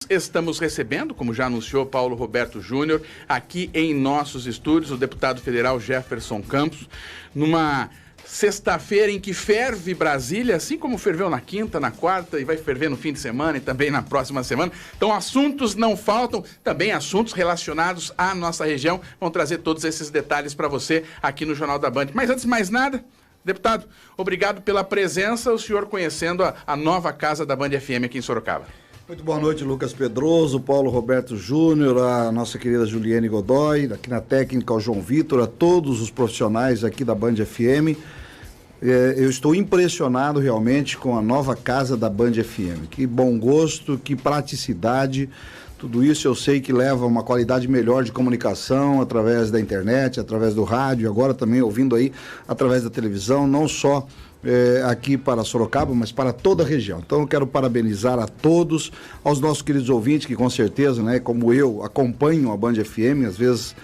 Estamos recebendo, como já anunciou Paulo Roberto Júnior, aqui em nossos estúdios, o deputado federal Jefferson Campos, numa sexta-feira em que ferve Brasília, assim como ferveu na quinta, na quarta e vai ferver no fim de semana e também na próxima semana. Então assuntos não faltam, também assuntos relacionados à nossa região. Vamos trazer todos esses detalhes para você aqui no Jornal da Band. Mas antes de mais nada, deputado, obrigado pela presença, o senhor conhecendo a nova casa da Band FM aqui em Sorocaba. Muito boa noite, Lucas Pedroso, Paulo Roberto Júnior, a nossa querida Juliane Godoy, aqui na técnica, o João Vitor, a todos os profissionais aqui da Band FM. Eu estou impressionado realmente com a nova casa da Band FM. Que bom gosto, que praticidade, tudo isso eu sei que leva a uma qualidade melhor de comunicação através da internet, através do rádio, agora também ouvindo aí através da televisão, não só aqui para Sorocaba, mas para toda a região. Então eu quero parabenizar a todos, aos nossos queridos ouvintes que com certeza, né, como eu, acompanham a Band FM, às vezes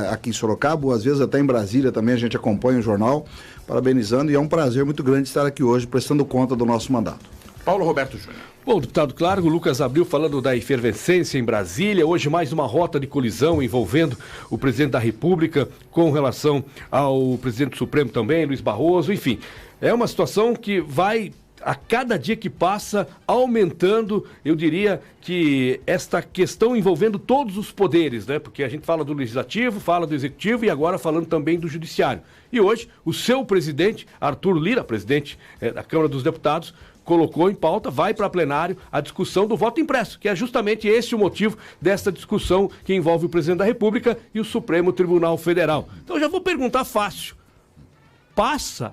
aqui em Sorocaba, ou às vezes até em Brasília também a gente acompanha o jornal, parabenizando, e é um prazer muito grande estar aqui hoje prestando conta do nosso mandato. Paulo Roberto Júnior. Bom, deputado, claro, o Lucas abriu falando da efervescência em Brasília, hoje mais uma rota de colisão envolvendo o presidente da República com relação ao presidente do Supremo também, Luiz Barroso, enfim. É uma situação que vai, a cada dia que passa, aumentando, eu diria que esta questão envolvendo todos os poderes, né? Porque a gente fala do Legislativo, fala do Executivo e agora falando também do Judiciário. E hoje, o seu presidente, Arthur Lira, presidente da Câmara dos Deputados, colocou em pauta, vai para plenário, a discussão do voto impresso, que é justamente esse o motivo desta discussão que envolve o presidente da República e o Supremo Tribunal Federal. Então eu já vou perguntar fácil. Passa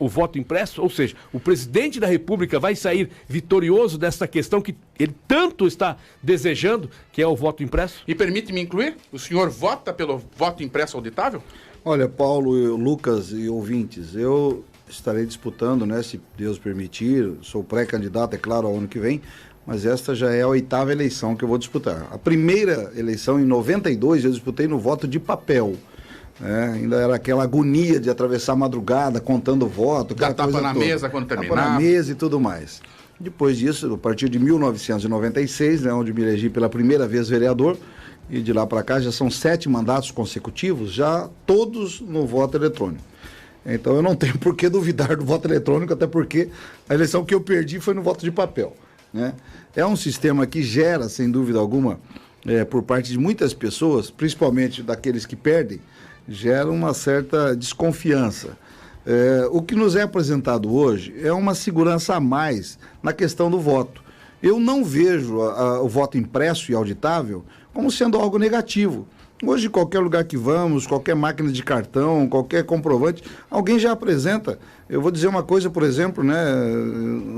o voto impresso? Ou seja, o presidente da República vai sair vitorioso desta questão que ele tanto está desejando, que é o voto impresso? E permite-me incluir, o senhor vota pelo voto impresso auditável? Olha, Paulo, Lucas e ouvintes, eu estarei disputando, né, se Deus permitir, sou pré-candidato, é claro, ao ano que vem, mas esta já é a 8ª eleição que eu vou disputar. A primeira eleição, em 92, eu disputei no voto de papel. Ainda era aquela agonia de atravessar a madrugada, contando voto. Já tapa na mesa quando terminava. Tapa na mesa e tudo mais. Depois disso, a partir de 1996, né, onde me elegi pela primeira vez vereador, e de lá para cá já são 7 mandatos consecutivos, já todos no voto eletrônico. Então eu não tenho por que duvidar do voto eletrônico, até porque a eleição que eu perdi foi no voto de papel, né? É um sistema que gera, sem dúvida alguma, por parte de muitas pessoas, principalmente daqueles que perdem, gera uma certa desconfiança. O que nos é apresentado hoje é uma segurança a mais na questão do voto. Eu não vejo o voto impresso e auditável como sendo algo negativo. Hoje, qualquer lugar que vamos, qualquer máquina de cartão, qualquer comprovante, alguém já apresenta. Eu vou dizer uma coisa, por exemplo, né?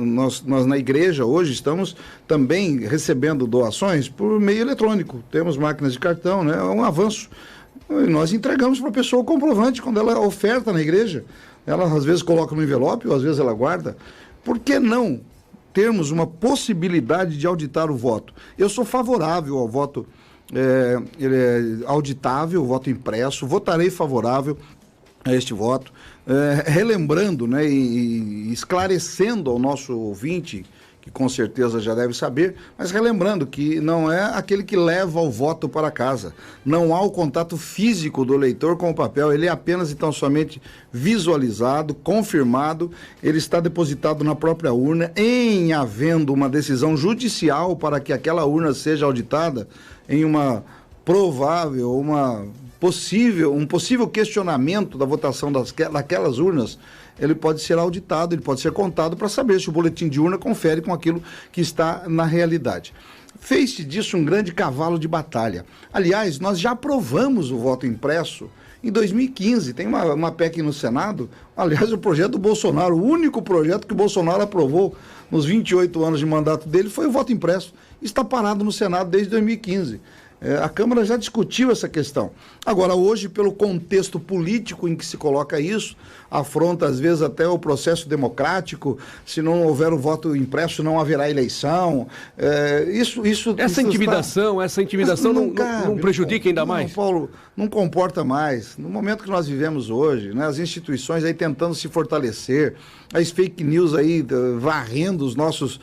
Nós na igreja hoje estamos também recebendo doações por meio eletrônico. Temos máquinas de cartão, né? É um avanço. E nós entregamos para a pessoa o comprovante quando ela oferta na igreja. Ela às vezes coloca no envelope ou às vezes ela guarda. Por que não termos uma possibilidade de auditar o voto? Eu sou favorável ao voto ele é auditável, voto impresso, votarei favorável a este voto, relembrando, né, e esclarecendo ao nosso ouvinte, que com certeza já deve saber, mas relembrando que não é aquele que leva o voto para casa, não há o contato físico do eleitor com o papel, ele é apenas então somente visualizado, confirmado, ele está depositado na própria urna, em havendo uma decisão judicial para que aquela urna seja auditada, em uma provável, um possível questionamento da votação daquelas urnas, ele pode ser auditado, ele pode ser contado para saber se o boletim de urna confere com aquilo que está na realidade. Fez-se disso um grande cavalo de batalha. Aliás, nós já aprovamos o voto impresso em 2015, tem uma PEC no Senado, aliás, o projeto do Bolsonaro, o único projeto que o Bolsonaro aprovou nos 28 anos de mandato dele foi o voto impresso. Está parado no Senado desde 2015. A Câmara já discutiu essa questão. Agora, hoje, pelo contexto político em que se coloca isso, afronta às vezes até o processo democrático. Se não houver o voto impresso, não haverá eleição. Essa intimidação não prejudica ainda mais? Paulo, não comporta mais. No momento que nós vivemos hoje, né, as instituições aí tentando se fortalecer, as fake news aí varrendo os nossos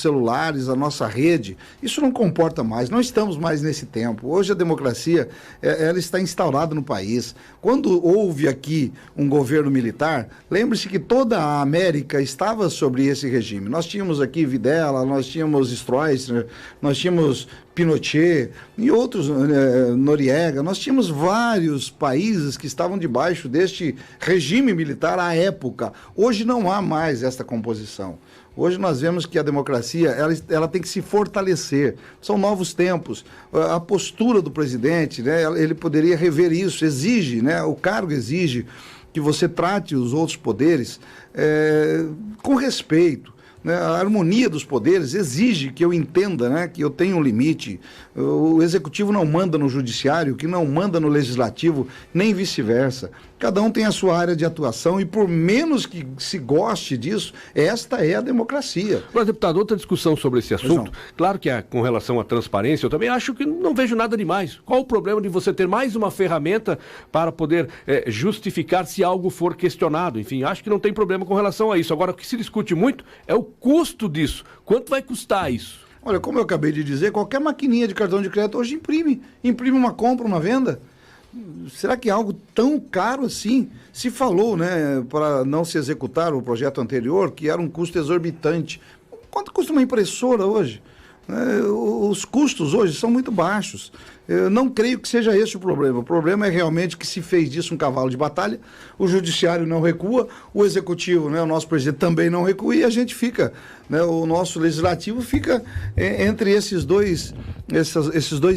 celulares, a nossa rede, isso não comporta mais. Não estamos mais nesse tempo. Hoje a democracia, ela está instaurada no país. Quando houve aqui um governo militar, lembre-se que toda a América estava sobre esse regime. Nós tínhamos aqui Videla, nós tínhamos Stroessner, nós tínhamos Pinochet e outros, Noriega, nós tínhamos vários países que estavam debaixo deste regime militar à época. Hoje não há mais esta composição. Hoje nós vemos que a democracia ela tem que se fortalecer. São novos tempos. A postura do presidente, né, ele poderia rever isso, exige, né, o cargo exige que você trate os outros poderes com respeito. A harmonia dos poderes exige que eu entenda, né, que eu tenho um limite. O executivo não manda no judiciário, que não manda no legislativo, nem vice-versa. Cada um tem a sua área de atuação e por menos que se goste disso, esta é a democracia. Mas, deputado, outra discussão sobre esse assunto, claro que com relação à transparência, eu também acho que não vejo nada demais. Qual o problema de você ter mais uma ferramenta para poder justificar se algo for questionado? Enfim, acho que não tem problema com relação a isso. Agora, o que se discute muito é o custo disso. Quanto vai custar isso? Olha, como eu acabei de dizer, qualquer maquininha de cartão de crédito hoje imprime uma compra, uma venda. Será que é algo tão caro assim? Se falou, né, para não se executar o projeto anterior, que era um custo exorbitante. Quanto custa uma impressora hoje? Os custos hoje são muito baixos. Eu não creio que seja esse o problema. O problema é realmente que se fez disso um cavalo de batalha, o judiciário não recua, o executivo, né, o nosso presidente também não recua e a gente fica, né, o nosso legislativo fica entre esses dois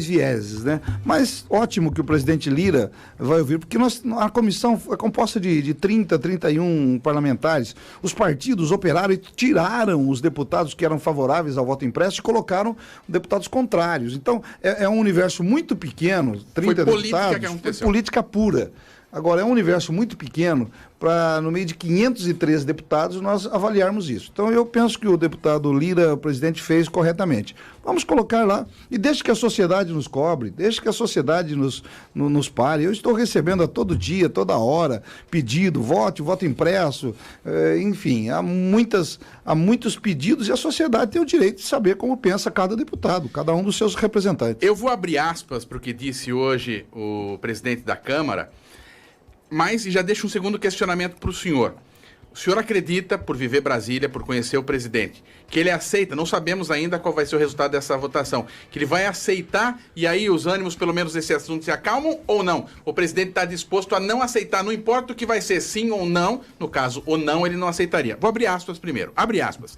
vieses, né? Mas ótimo que o presidente Lira vai ouvir, porque a comissão é composta de 30, 31 parlamentares. Os partidos operaram e tiraram os deputados que eram favoráveis ao voto impresso e colocaram deputados contrários. Então, é um universo muito pequeno, 30 deputados, foi política pura. Agora, é um universo muito pequeno para, no meio de 513 deputados, nós avaliarmos isso. Então, eu penso que o deputado Lira, o presidente, fez corretamente. Vamos colocar lá e deixe que a sociedade nos cobre, deixe que a sociedade nos pare. Eu estou recebendo a todo dia, toda hora, pedido, voto impresso, enfim, há muitos pedidos e a sociedade tem o direito de saber como pensa cada deputado, cada um dos seus representantes. Eu vou abrir aspas para o que disse hoje o presidente da Câmara, mas já deixo um segundo questionamento para o senhor. O senhor acredita, por viver Brasília, por conhecer o presidente, que ele aceita, não sabemos ainda qual vai ser o resultado dessa votação, que ele vai aceitar e aí os ânimos, pelo menos desse assunto, se acalmam ou não? O presidente está disposto a não aceitar, não importa o que vai ser, sim ou não, no caso, ou não, ele não aceitaria. Vou abrir aspas primeiro, abre aspas.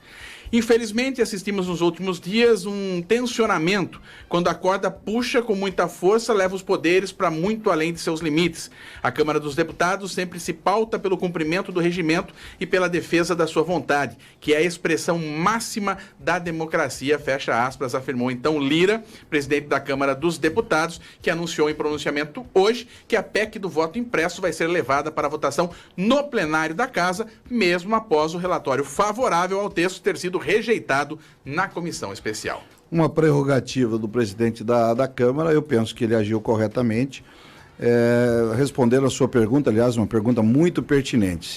Infelizmente, assistimos nos últimos dias um tensionamento, quando a corda puxa com muita força, leva os poderes para muito além de seus limites. A Câmara dos Deputados sempre se pauta pelo cumprimento do regimento e pela defesa da sua vontade, que é a expressão máxima da democracia, fecha aspas, afirmou então Lira, presidente da Câmara dos Deputados, que anunciou em pronunciamento hoje que a PEC do voto impresso vai ser levada para votação no plenário da Casa, mesmo após o relatório favorável ao texto ter sido rejeitado na comissão especial. Uma prerrogativa do presidente da Câmara, eu penso que ele agiu corretamente. Respondendo a sua pergunta, aliás, uma pergunta muito pertinente,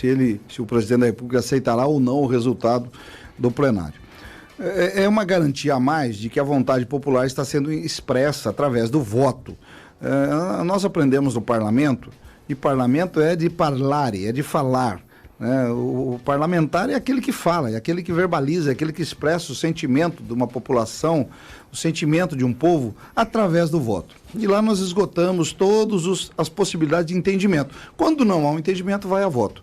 se o presidente da República aceitará ou não o resultado do plenário. É uma garantia a mais de que a vontade popular está sendo expressa através do voto. Nós aprendemos no parlamento, e parlamento é de parlare, é de falar. O parlamentar é aquele que fala, é aquele que verbaliza, é aquele que expressa o sentimento de uma população, o sentimento de um povo através do voto. E lá nós esgotamos todas as possibilidades de entendimento. Quando não há um entendimento, vai a voto.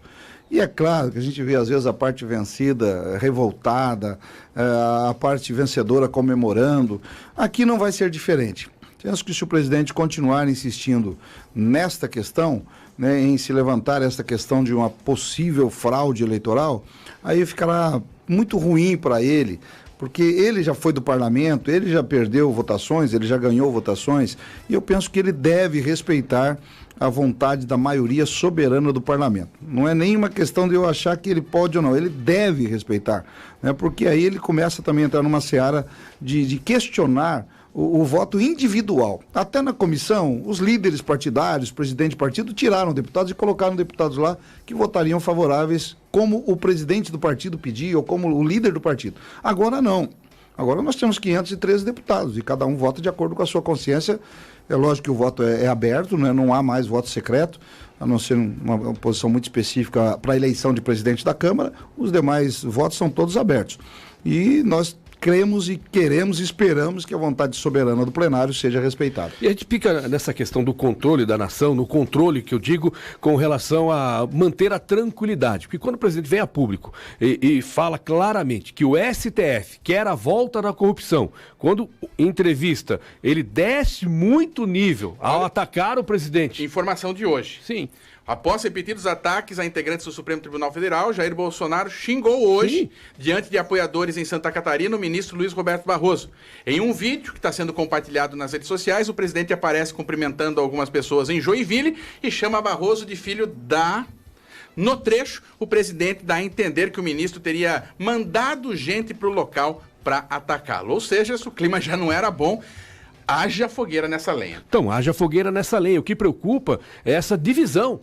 E é claro que a gente vê às vezes a parte vencida, revoltada, a parte vencedora comemorando. Aqui não vai ser diferente. Penso que se o presidente continuar insistindo nesta questão, né, em se levantar esta questão de uma possível fraude eleitoral, aí ficará muito ruim para ele, porque ele já foi do parlamento, ele já perdeu votações, ele já ganhou votações, e eu penso que ele deve respeitar a vontade da maioria soberana do parlamento. Não é nenhuma questão de eu achar que ele pode ou não, ele deve respeitar, né? Porque aí ele começa também a entrar numa seara de questionar o voto individual. Até na comissão, os líderes partidários, presidente de partido, tiraram deputados e colocaram deputados lá que votariam favoráveis como o presidente do partido pedia ou como o líder do partido. Agora não. Agora nós temos 513 deputados e cada um vota de acordo com a sua consciência. É lógico que o voto é aberto, né? Não há mais voto secreto, a não ser uma posição muito específica para a eleição de presidente da Câmara. Os demais votos são todos abertos. E nós cremos e queremos e esperamos que a vontade soberana do plenário seja respeitada. E a gente fica nessa questão do controle da nação, no controle que eu digo com relação a manter a tranquilidade. Porque quando o presidente vem a público e fala claramente que o STF quer a volta da corrupção, quando em entrevista ele desce muito nível ao atacar o presidente. Informação de hoje. Sim. Após repetidos ataques a integrantes do Supremo Tribunal Federal, Jair Bolsonaro xingou hoje, diante de apoiadores em Santa Catarina, o ministro Luiz Roberto Barroso. Em um vídeo que está sendo compartilhado nas redes sociais, o presidente aparece cumprimentando algumas pessoas em Joinville e chama Barroso de filho da... No trecho, o presidente dá a entender que o ministro teria mandado gente para o local para atacá-lo. Ou seja, se o clima já não era bom, haja fogueira nessa lenha. Então, haja fogueira nessa lenha. O que preocupa é essa divisão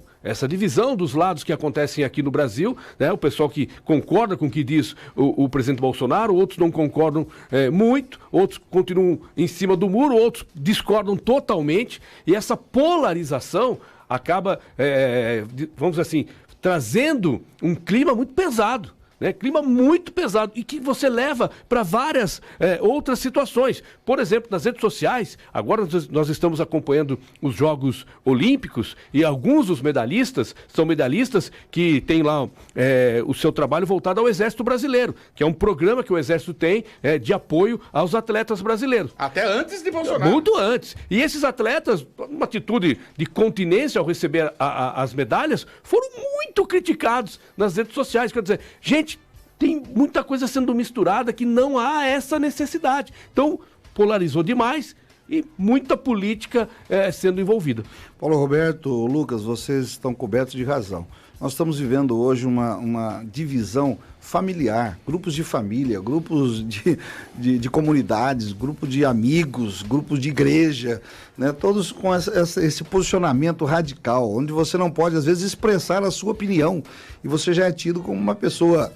dos lados que acontecem aqui no Brasil, né? O pessoal que concorda com o que diz o presidente Bolsonaro, outros não concordam muito, outros continuam em cima do muro, outros discordam totalmente, e essa polarização acaba, vamos dizer assim, trazendo um clima muito pesado. Clima muito pesado e que você leva para várias outras situações. Por exemplo, nas redes sociais, agora nós estamos acompanhando os Jogos Olímpicos e alguns dos medalhistas são medalhistas que têm lá o seu trabalho voltado ao Exército Brasileiro, que é um programa que o Exército tem de apoio aos atletas brasileiros. Até antes de Bolsonaro. Muito antes. E esses atletas, uma atitude de continência ao receber as medalhas, foram muito criticados nas redes sociais. Quer dizer, gente, tem muita coisa sendo misturada que não há essa necessidade. Então, polarizou demais e muita política sendo envolvida. Paulo Roberto, Lucas, vocês estão cobertos de razão. Nós estamos vivendo hoje uma divisão familiar, grupos de família, grupos de comunidades, grupos de amigos, grupos de igreja, né? Todos com esse posicionamento radical, onde você não pode, às vezes, expressar a sua opinião e você já é tido como uma pessoa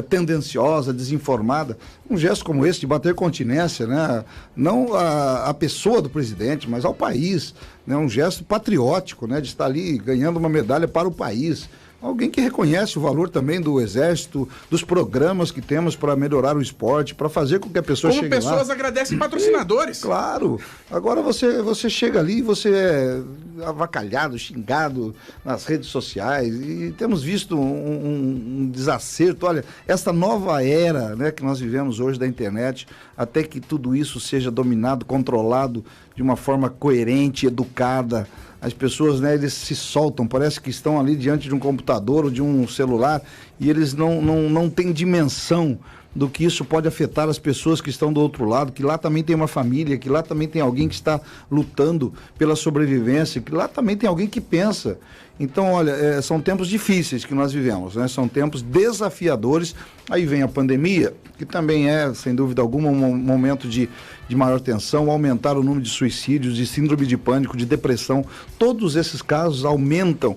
tendenciosa, desinformada. Um gesto como esse de bater continência, né? Não a pessoa do presidente, mas ao país, né? Um gesto patriótico, né? De estar ali ganhando uma medalha para o país. Alguém que reconhece o valor também do Exército, dos programas que temos para melhorar o esporte, para fazer com que a pessoa chegue lá. Como pessoas agradecem patrocinadores. Claro. Agora você chega ali e você é avacalhado, xingado nas redes sociais e temos visto um desacerto. Olha, essa nova era, né, que nós vivemos hoje da internet, até que tudo isso seja dominado, controlado de uma forma coerente, educada. As pessoas, né, eles se soltam, parece que estão ali diante de um computador ou de um celular e eles não têm dimensão do que isso pode afetar as pessoas que estão do outro lado, que lá também tem uma família, que lá também tem alguém que está lutando pela sobrevivência, que lá também tem alguém que pensa. Então, olha, são tempos difíceis que nós vivemos, né? São tempos desafiadores. Aí vem a pandemia, que também é, sem dúvida alguma, um momento de maior tensão, aumentar o número de suicídios, de síndrome de pânico, de depressão. Todos esses casos aumentam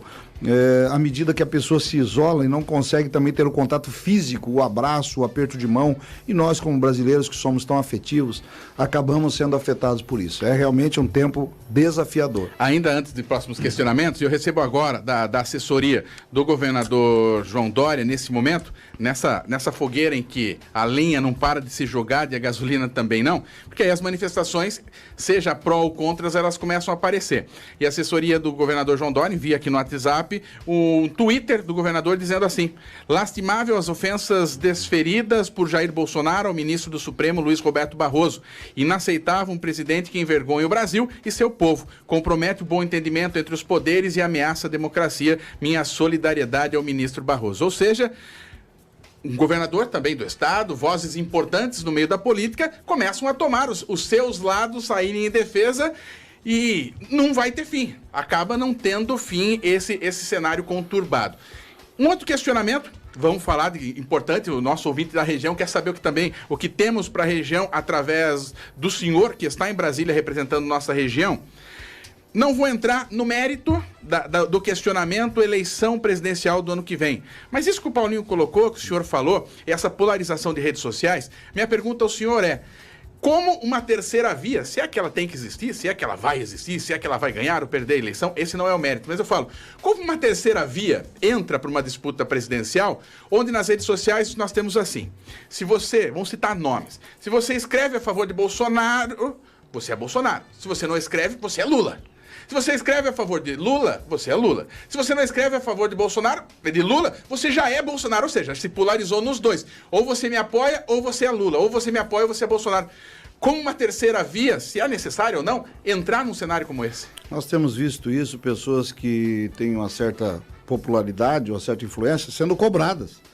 à medida que a pessoa se isola e não consegue também ter o contato físico, o abraço, o aperto de mão, e nós, como brasileiros que somos tão afetivos, acabamos sendo afetados por isso. É realmente um tempo desafiador. Ainda antes de próximos questionamentos, eu recebo agora da assessoria do governador João Dória, nesse momento, nessa fogueira em que a lenha não para de se jogar e a gasolina também não, porque aí as manifestações, seja pró ou contras, elas começam a aparecer. E a assessoria do governador João Dória envia aqui no WhatsApp um Twitter do governador dizendo assim: lastimável as ofensas desferidas por Jair Bolsonaro ao ministro do Supremo Luiz Roberto Barroso. Inaceitável um presidente que envergonha o Brasil e seu povo, compromete o bom entendimento entre os poderes e ameaça a democracia. Minha solidariedade ao ministro Barroso. Ou seja, um governador também do estado, vozes importantes no meio da política, começam a tomar os seus lados, saírem em defesa e não vai ter fim. Acaba não tendo fim esse cenário conturbado. Um outro questionamento, vamos falar de importante, o nosso ouvinte da região quer saber o que temos para a região através do senhor que está em Brasília representando nossa região. Não vou entrar no mérito do questionamento eleição presidencial do ano que vem. Mas isso que o Paulinho colocou, que o senhor falou, essa polarização de redes sociais, minha pergunta ao senhor é: como uma terceira via, se é que ela tem que existir, se é que ela vai existir, se é que ela vai ganhar ou perder a eleição, esse não é o mérito. Mas eu falo, como uma terceira via entra para uma disputa presidencial, onde nas redes sociais nós temos assim, vamos citar nomes, se você escreve a favor de Bolsonaro, você é Bolsonaro. Se você não escreve, você é Lula. Se você escreve a favor de Lula, você é Lula. Se você não escreve a favor de Bolsonaro, de Lula, você já é Bolsonaro, ou seja, se polarizou nos dois. Ou você me apoia, ou você é Lula. Ou você me apoia, ou você é Bolsonaro. Como uma terceira via, se é necessário ou não, entrar num cenário como esse? Nós temos visto isso, pessoas que têm uma certa popularidade, uma certa influência, sendo cobradas.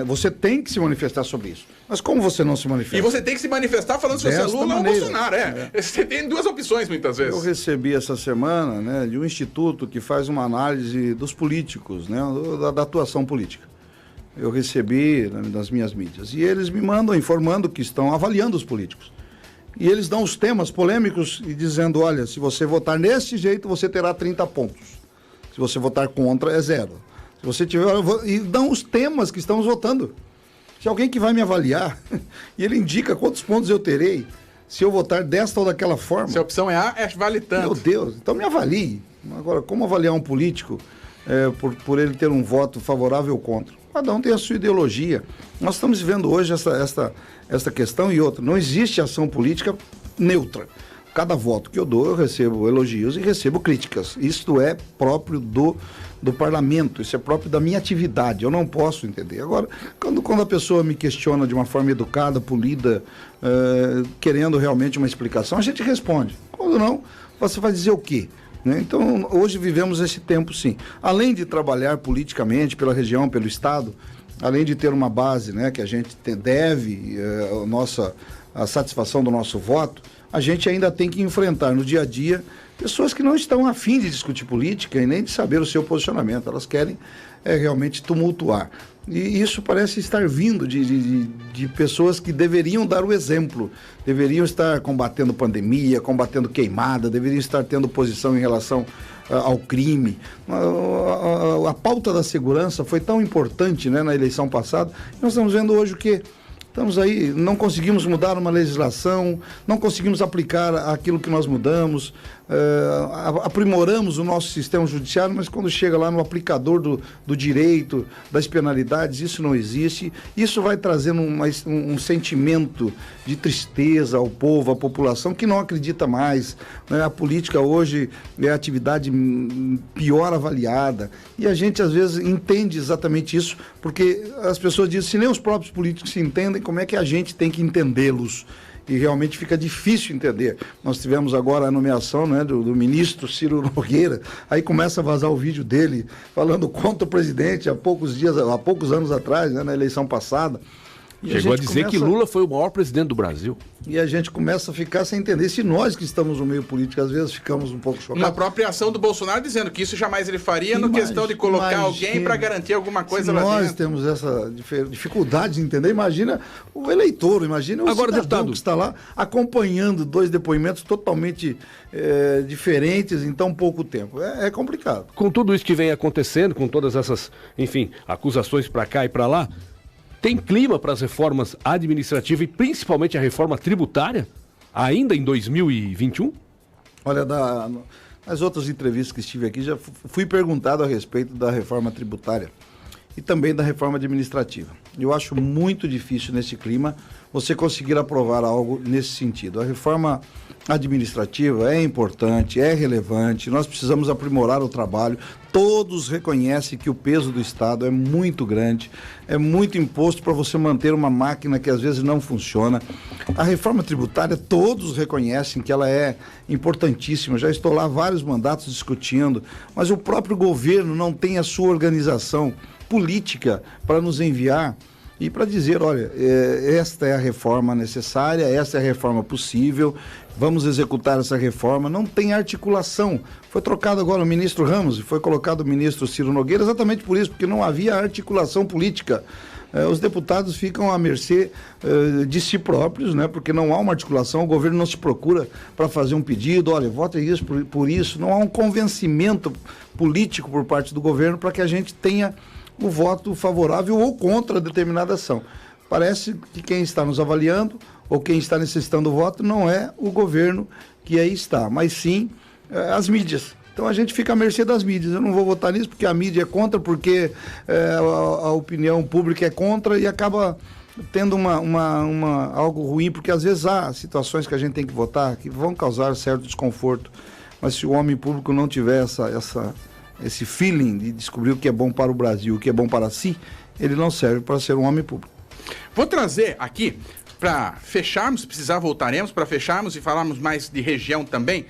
Você tem que se manifestar sobre isso. Mas como você não se manifesta? E você tem que se manifestar falando se você é Lula ou Bolsonaro. Você tem duas opções muitas vezes. Eu recebi essa semana de um instituto que faz uma análise dos políticos, da atuação política. Eu recebi nas minhas mídias. E eles me mandam informando que estão avaliando os políticos. E eles dão os temas polêmicos e dizendo, olha, se você votar desse jeito, você terá 30 pontos. Se você votar contra, é 0. Se você tiver... E dão os temas que estamos votando. Se alguém que vai me avaliar, e ele indica quantos pontos eu terei, se eu votar desta ou daquela forma... Se a opção é A, vale tanto. Meu Deus, então me avalie. Agora, como avaliar um político por ele ter um voto favorável ou contra? Cada um tem a sua ideologia. Nós estamos vivendo hoje essa questão e outra. Não existe ação política neutra. Cada voto que eu dou, eu recebo elogios e recebo críticas. Isto é próprio do parlamento, isso é próprio da minha atividade, eu não posso entender. Agora, quando a pessoa me questiona de uma forma educada, polida, querendo realmente uma explicação, a gente responde. Quando não, você vai dizer o quê? Então, hoje vivemos esse tempo, sim. Além de trabalhar politicamente pela região, pelo Estado, além de ter uma base, que a gente deve, a satisfação do nosso voto, a gente ainda tem que enfrentar no dia a dia pessoas que não estão a fim de discutir política e nem de saber o seu posicionamento. Elas querem realmente tumultuar. E isso parece estar vindo de pessoas que deveriam dar o exemplo, deveriam estar combatendo pandemia, combatendo queimada, deveriam estar tendo posição em relação ao crime. A pauta da segurança foi tão importante na eleição passada. Nós estamos vendo hoje o que... Estamos aí, não conseguimos mudar uma legislação, não conseguimos aplicar aquilo que nós mudamos, aprimoramos o nosso sistema judiciário, mas quando chega lá no aplicador do direito, das penalidades, isso não existe. Isso vai trazendo um sentimento de tristeza ao povo, à população, que não acredita mais. A política hoje é a atividade pior avaliada. E a gente, às vezes, entende exatamente isso, porque as pessoas dizem, se nem os próprios políticos se entendem, como é que a gente tem que entendê-los? E realmente fica difícil entender. Nós tivemos agora a nomeação do ministro Ciro Nogueira, aí começa a vazar o vídeo dele falando contra o presidente há poucos anos atrás, na eleição passada. E chegou a dizer que Lula foi o maior presidente do Brasil. E a gente começa a ficar sem entender. Se nós que estamos no meio político, às vezes ficamos um pouco chocados. Na própria ação do Bolsonaro dizendo que isso jamais ele faria na questão de colocar alguém para garantir alguma coisa lá dentro. Nós temos essa dificuldade de entender. Imagina o eleitor, imagina o cidadão que está lá acompanhando dois depoimentos totalmente diferentes em tão pouco tempo. É complicado. Com tudo isso que vem acontecendo, com todas essas, acusações para cá e para lá, tem clima para as reformas administrativas e principalmente a reforma tributária, ainda em 2021? Olha, nas outras entrevistas que estive aqui, já fui perguntado a respeito da reforma tributária e também da reforma administrativa. Eu acho muito difícil nesse clima você conseguir aprovar algo nesse sentido. A reforma administrativa é importante, é relevante, nós precisamos aprimorar o trabalho. Todos reconhecem que o peso do Estado é muito grande, é muito imposto para você manter uma máquina que às vezes não funciona. A reforma tributária, todos reconhecem que ela é importantíssima, já estou lá vários mandatos discutindo, mas o próprio governo não tem a sua organização política para nos enviar e para dizer, olha, esta é a reforma necessária, esta é a reforma possível, vamos executar essa reforma. Não tem articulação. Foi trocado agora o ministro Ramos e foi colocado o ministro Ciro Nogueira exatamente por isso, porque não havia articulação política. Os deputados ficam à mercê de si próprios, né? Porque não há uma articulação, o governo não se procura para fazer um pedido, olha, vote isso por isso, não há um convencimento político por parte do governo para que a gente tenha o voto favorável ou contra determinada ação. Parece que quem está nos avaliando ou quem está necessitando do voto não é o governo que aí está, mas sim as mídias. Então a gente fica à mercê das mídias. Eu não vou votar nisso porque a mídia é contra, porque a opinião pública é contra e acaba tendo algo ruim, porque às vezes há situações que a gente tem que votar que vão causar certo desconforto, mas se o homem público não tiver esse feeling de descobrir o que é bom para o Brasil, o que é bom para si, ele não serve para ser um homem público. Vou trazer aqui, para fecharmos, se precisar voltaremos para fecharmos e falarmos mais de região também,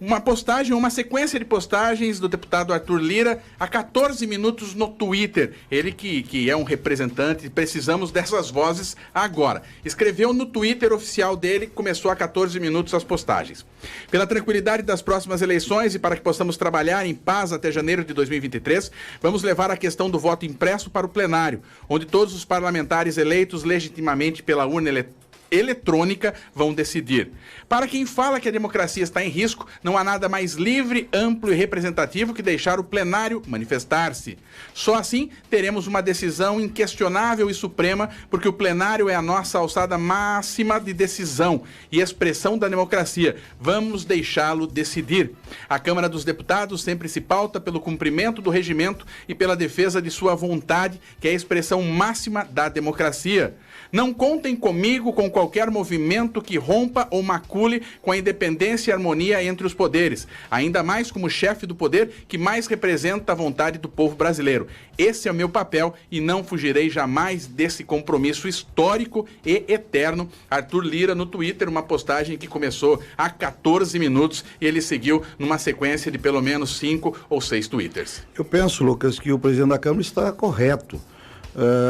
uma sequência de postagens do deputado Arthur Lira há 14 minutos no Twitter. Ele que é um representante, precisamos dessas vozes agora. Escreveu no Twitter oficial dele, começou há 14 minutos as postagens. Pela tranquilidade das próximas eleições e para que possamos trabalhar em paz até janeiro de 2023, vamos levar a questão do voto impresso para o plenário, onde todos os parlamentares eleitos legitimamente pela urna eletrônica vão decidir. Para quem fala que a democracia está em risco, não há nada mais livre, amplo e representativo que deixar o plenário manifestar-se. Só assim teremos uma decisão inquestionável e suprema, porque o plenário é a nossa alçada máxima de decisão e expressão da democracia. Vamos deixá-lo decidir. A Câmara dos Deputados sempre se pauta pelo cumprimento do regimento e pela defesa de sua vontade, que é a expressão máxima da democracia. Não contem comigo com qualquer movimento que rompa ou macule com a independência e harmonia entre os poderes, ainda mais como chefe do poder que mais representa a vontade do povo brasileiro. Esse é o meu papel e não fugirei jamais desse compromisso histórico e eterno. Arthur Lira no Twitter, uma postagem que começou há 14 minutos e ele seguiu numa sequência de pelo menos 5 ou 6 twitters. Eu penso, Lucas, que o presidente da Câmara está correto.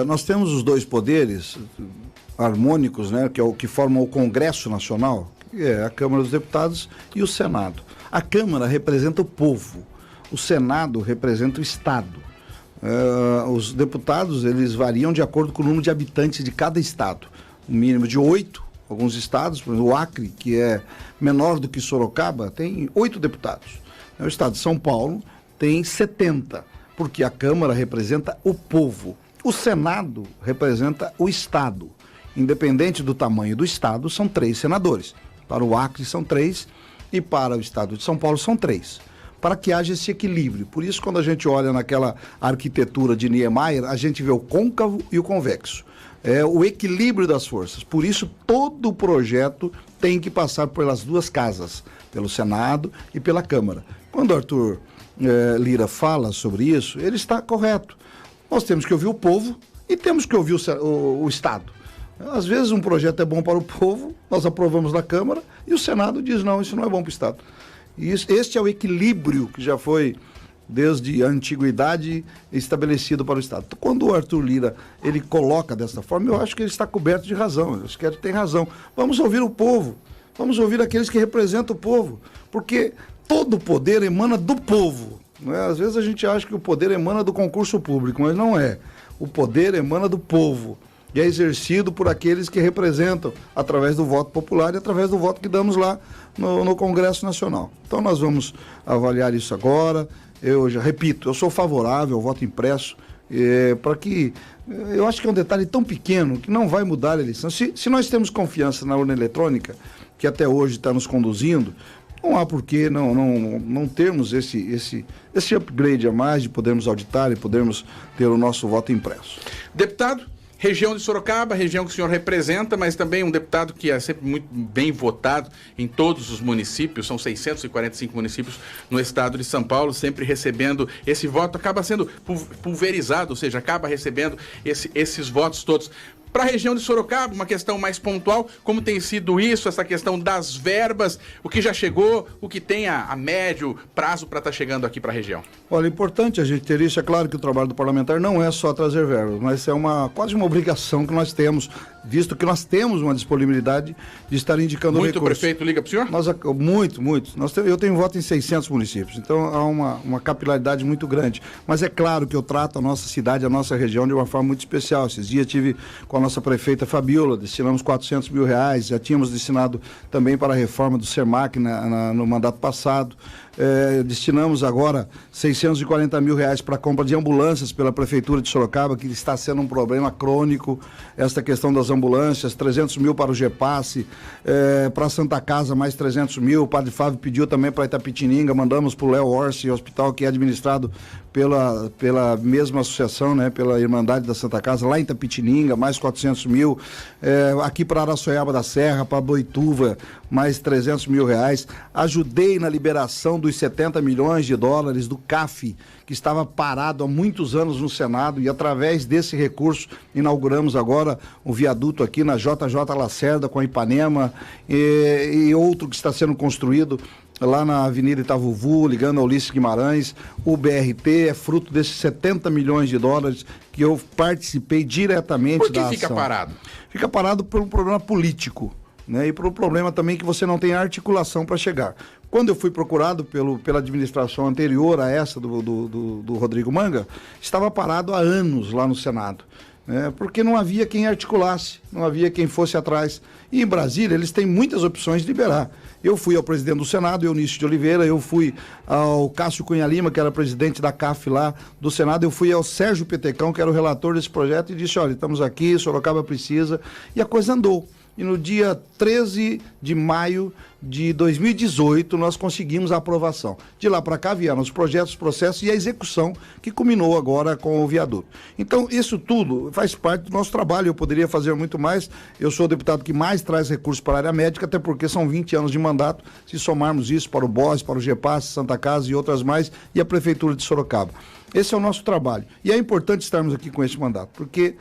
Nós temos os dois poderes harmônicos, né, que é o que formam o Congresso Nacional, que é a Câmara dos Deputados e o Senado. A Câmara representa o povo, o Senado representa o Estado. Os deputados, eles variam de acordo com o número de habitantes de cada estado. Um mínimo de 8, alguns estados, por exemplo, o Acre, que é menor do que Sorocaba, tem 8 deputados. O estado de São Paulo tem 70, porque a Câmara representa o povo. O Senado representa o Estado. Independente do tamanho do Estado, são 3 senadores. Para o Acre são 3 e para o Estado de São Paulo são 3. Para que haja esse equilíbrio. Por isso, quando a gente olha naquela arquitetura de Niemeyer, a gente vê o côncavo e o convexo. É o equilíbrio das forças. Por isso, todo o projeto tem que passar pelas duas casas, pelo Senado e pela Câmara. Quando o Arthur Lira fala sobre isso, ele está correto. Nós temos que ouvir o povo e temos que ouvir o Estado. Às vezes um projeto é bom para o povo, nós aprovamos na Câmara e o Senado diz, não, isso não é bom para o Estado. E este é o equilíbrio que já foi, desde a antiguidade, estabelecido para o Estado. Quando o Arthur Lira ele coloca dessa forma, eu acho que ele está coberto de razão, eu acho que ele tem razão. Vamos ouvir o povo, vamos ouvir aqueles que representam o povo, porque todo o poder emana do povo. Não é? Às vezes a gente acha que o poder emana do concurso público, mas não é. O poder emana do povo e é exercido por aqueles que representam através do voto popular e através do voto que damos lá no Congresso Nacional. Então nós vamos avaliar isso agora. Eu já repito, eu sou favorável ao voto impresso, para que... Eu acho que é um detalhe tão pequeno que não vai mudar a eleição. Se nós temos confiança na urna eletrônica, que até hoje está nos conduzindo, não há por que não termos esse upgrade a mais de podermos auditar e podermos ter o nosso voto impresso. Deputado, região de Sorocaba, região que o senhor representa, mas também um deputado que é sempre muito bem votado em todos os municípios, são 645 municípios no estado de São Paulo, sempre recebendo esse voto, acaba sendo pulverizado, ou seja, acaba recebendo esses votos todos. Para a região de Sorocaba, uma questão mais pontual, como tem sido isso, essa questão das verbas, o que já chegou, o que tem a médio prazo para estar chegando aqui para a região? Olha, é importante a gente ter isso. É claro que o trabalho do parlamentar não é só trazer verbas, mas é quase uma obrigação que nós temos, visto que nós temos uma disponibilidade de estar indicando muito recursos. O prefeito liga para o senhor? Muito. Eu tenho voto em 600 municípios, então há uma capilaridade muito grande. Mas é claro que eu trato a nossa cidade, a nossa região de uma forma muito especial. Esses dias tive com a nossa prefeita Fabiola, destinamos R$400 mil, já tínhamos destinado também para a reforma do Sermac no mandato passado. Destinamos agora R$640 mil para a compra de ambulâncias pela Prefeitura de Sorocaba, que está sendo um problema crônico, esta questão das ambulâncias, 300 mil para o GEPASSE, para a Santa Casa mais 300 mil, o Padre Fábio pediu também para Itapetininga, mandamos para o Léo Orsi, hospital que é administrado pela mesma associação, né, pela Irmandade da Santa Casa, lá em Itapetininga, mais 400 mil, aqui para Araçoiaba da Serra, para Boituva, mais R$300 mil. Ajudei na liberação dos $70 milhões do CAF, que estava parado há muitos anos no Senado, e através desse recurso inauguramos agora um viaduto aqui na JJ Lacerda com a Ipanema e outro que está sendo construído lá na Avenida Itavuvu, ligando ao Ulisses Guimarães. O BRT é fruto desses $70 milhões que eu participei diretamente da ação. Por que fica parado? Fica parado por um problema político, né? E por um problema também que você não tem articulação para chegar. Quando eu fui procurado pela administração anterior a essa do Rodrigo Manga, estava parado há anos lá no Senado, né? Porque não havia quem articulasse, não havia quem fosse atrás. E em Brasília eles têm muitas opções de liberar. Eu fui ao presidente do Senado, Eunício de Oliveira, eu fui ao Cássio Cunha Lima, que era presidente da CAF lá do Senado, eu fui ao Sérgio Petecão, que era o relator desse projeto, e disse, olha, estamos aqui, Sorocaba precisa, e a coisa andou. E no dia 13 de maio de 2018, nós conseguimos a aprovação. De lá para cá vieram os projetos, os processos e a execução, que culminou agora com o viaduto. Então, isso tudo faz parte do nosso trabalho. Eu poderia fazer muito mais. Eu sou o deputado que mais traz recursos para a área médica, até porque são 20 anos de mandato, se somarmos isso para o BOS, para o GEPASSE, Santa Casa e outras mais, e a Prefeitura de Sorocaba. Esse é o nosso trabalho. E é importante estarmos aqui com esse mandato, porque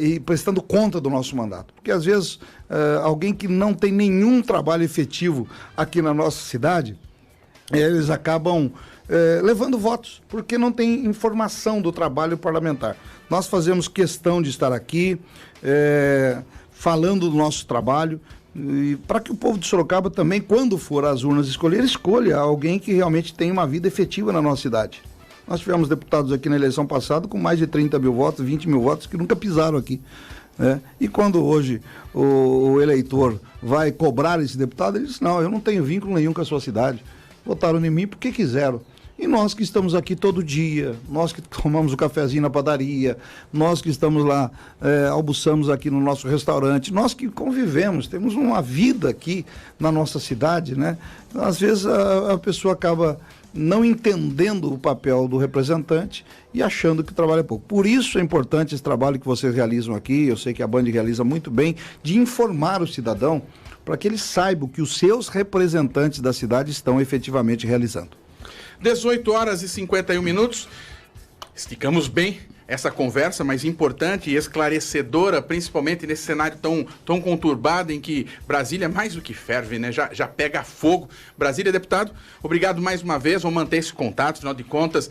e prestando conta do nosso mandato. Porque, às vezes, alguém que não tem nenhum trabalho efetivo aqui na nossa cidade, eles acabam levando votos, porque não tem informação do trabalho parlamentar. Nós fazemos questão de estar aqui, falando do nosso trabalho, e para que o povo de Sorocaba também, quando for às urnas escolha alguém que realmente tem uma vida efetiva na nossa cidade. Nós tivemos deputados aqui na eleição passada com mais de 30 mil votos, 20 mil votos, que nunca pisaram aqui, né? E quando hoje o eleitor vai cobrar esse deputado, ele diz, não, eu não tenho vínculo nenhum com a sua cidade. Votaram em mim porque quiseram. E nós que estamos aqui todo dia, nós que tomamos o cafezinho na padaria, nós que estamos lá, almoçamos aqui no nosso restaurante, nós que convivemos, temos uma vida aqui na nossa cidade, né? Às vezes a pessoa acaba não entendendo o papel do representante e achando que o trabalho é pouco. Por isso é importante esse trabalho que vocês realizam aqui, eu sei que a Band realiza muito bem, de informar o cidadão para que ele saiba o que os seus representantes da cidade estão efetivamente realizando. 18h51. Esticamos bem essa conversa, mas importante e esclarecedora, principalmente nesse cenário tão conturbado em que Brasília mais do que ferve, né? Já pega fogo. Brasília, deputado, obrigado mais uma vez, vamos manter esse contato, afinal de contas,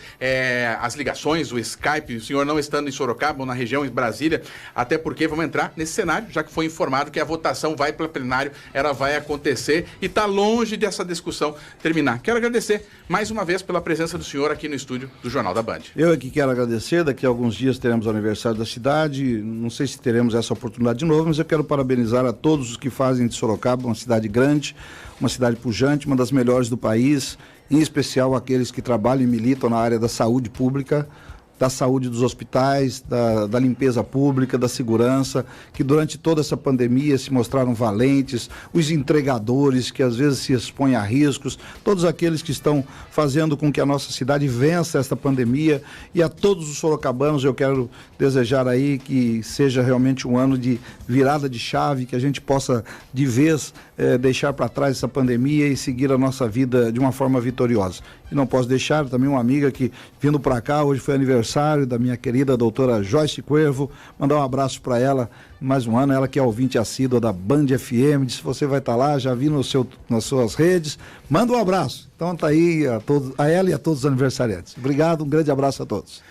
as ligações, o Skype, o senhor não estando em Sorocaba ou na região de Brasília, até porque vamos entrar nesse cenário, já que foi informado que a votação vai para o plenário, ela vai acontecer e está longe dessa discussão terminar. Quero agradecer mais uma vez pela presença do senhor aqui no estúdio do Jornal da Band. Eu aqui quero agradecer, daqui a alguns dias teremos o aniversário da cidade, não sei se teremos essa oportunidade de novo, mas eu quero parabenizar a todos os que fazem de Sorocaba uma cidade grande, uma cidade pujante, uma das melhores do país, em especial aqueles que trabalham e militam na área da saúde pública, da saúde dos hospitais, da limpeza pública, da segurança, que durante toda essa pandemia se mostraram valentes, os entregadores que às vezes se expõem a riscos, todos aqueles que estão fazendo com que a nossa cidade vença esta pandemia, e a todos os sorocabanos eu quero desejar aí que seja realmente um ano de virada de chave, que a gente possa de vez deixar para trás essa pandemia e seguir a nossa vida de uma forma vitoriosa. E não posso deixar também uma amiga que vindo para cá, hoje foi aniversário aniversário da minha querida doutora Joyce Cuervo, mandar um abraço para ela, mais um ano, ela que é ouvinte assídua da Band FM, disse você vai estar lá, já vi nas suas redes, manda um abraço. Então tá aí a ela e a todos os aniversariantes. Obrigado, um grande abraço a todos.